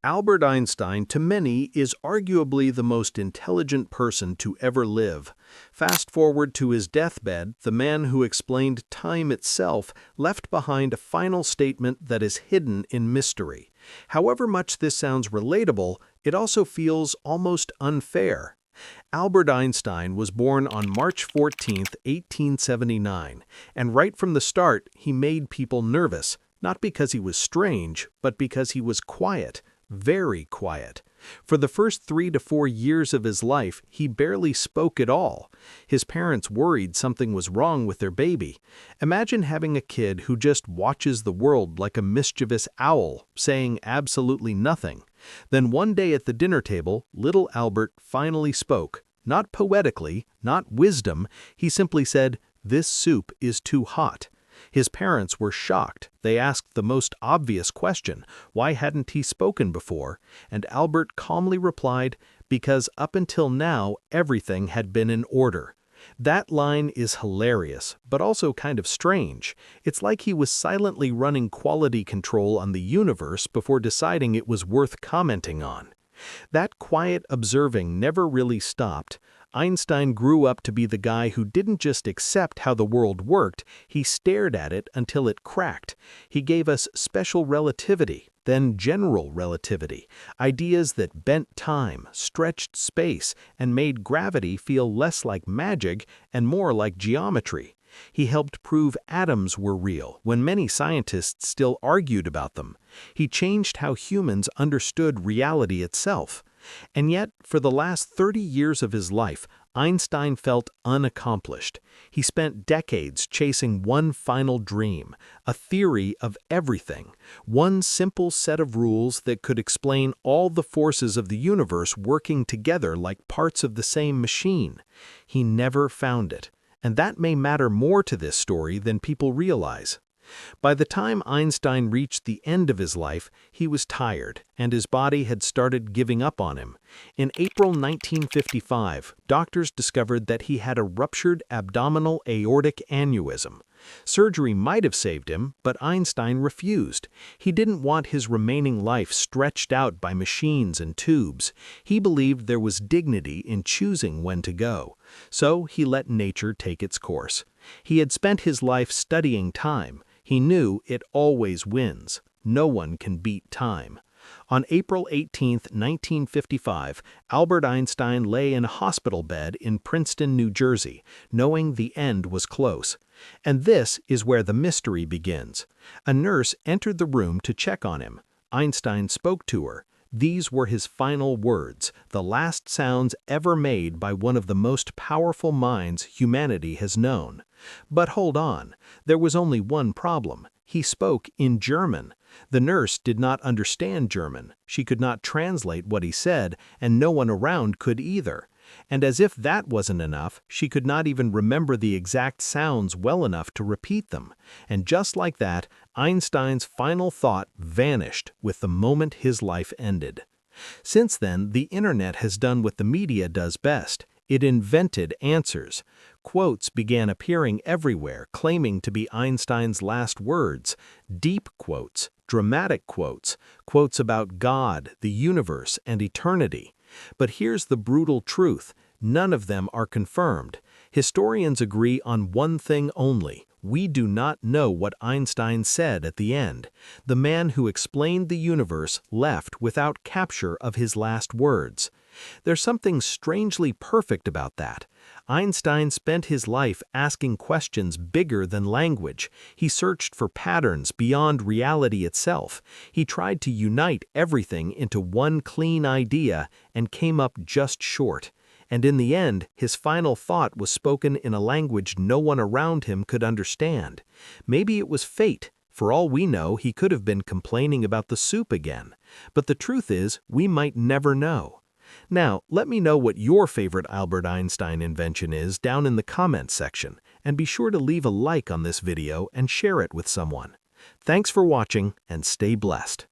Albert Einstein, to many, is arguably the most intelligent person to ever live. Fast forward to his deathbed, the man who explained time itself left behind a final statement that is hidden in mystery. However much this sounds relatable, it also feels almost unfair. Albert Einstein was born on March 14, 1879, and right from the start, he made people nervous, not because he was strange, but because he was quiet. Very quiet. For the first 3 to 4 years of his life, he barely spoke at all. His parents worried something was wrong with their baby. Imagine having a kid who just watches the world like a mischievous owl, saying absolutely nothing. Then one day at the dinner table, little Albert finally spoke. Not poetically, not wisdom, he simply said, "This soup is too hot." His parents were shocked. They asked the most obvious question, why hadn't he spoken before? And Albert calmly replied, because up until now, everything had been in order. That line is hilarious, but also kind of strange. It's like he was silently running quality control on the universe before deciding it was worth commenting on. That quiet observing never really stopped. Einstein grew up to be the guy who didn't just accept how the world worked, he stared at it until it cracked. He gave us special relativity, then general relativity, ideas that bent time, stretched space, and made gravity feel less like magic and more like geometry. He helped prove atoms were real when many scientists still argued about them. He changed how humans understood reality itself. And yet, for the last 30 years of his life, Einstein felt unaccomplished. He spent decades chasing one final dream, a theory of everything, one simple set of rules that could explain all the forces of the universe working together like parts of the same machine. He never found it. And that may matter more to this story than people realize. By the time Einstein reached the end of his life, he was tired, and his body had started giving up on him. In April 1955, doctors discovered that he had a ruptured abdominal aortic aneurysm. Surgery might have saved him, but Einstein refused. He didn't want his remaining life stretched out by machines and tubes. He believed there was dignity in choosing when to go. So he let nature take its course. He had spent his life studying time. He knew it always wins. No one can beat time. On April 18, 1955, Albert Einstein lay in a hospital bed in Princeton, New Jersey, knowing the end was close. And this is where the mystery begins. A nurse entered the room to check on him. Einstein spoke to her. These were his final words, the last sounds ever made by one of the most powerful minds humanity has known. But hold on, there was only one problem. He spoke in German. The nurse did not understand German. She could not translate what he said, and no one around could either. And as if that wasn't enough, she could not even remember the exact sounds well enough to repeat them. And just like that, Einstein's final thought vanished with the moment his life ended. Since then, the internet has done what the media does best. It invented answers. Quotes began appearing everywhere, claiming to be Einstein's last words. Deep quotes, dramatic quotes, quotes about God, the universe, and eternity. But here's the brutal truth. None of them are confirmed. Historians agree on one thing only. We do not know what Einstein said at the end. The man who explained the universe left without capture of his last words. There's something strangely perfect about that. Einstein spent his life asking questions bigger than language. He searched for patterns beyond reality itself. He tried to unite everything into one clean idea and came up just short. And in the end, his final thought was spoken in a language no one around him could understand. Maybe it was fate. For all we know, he could have been complaining about the soup again. But the truth is, we might never know. Now, let me know what your favorite Albert Einstein invention is down in the comments section, and be sure to leave a like on this video and share it with someone. Thanks for watching, and stay blessed.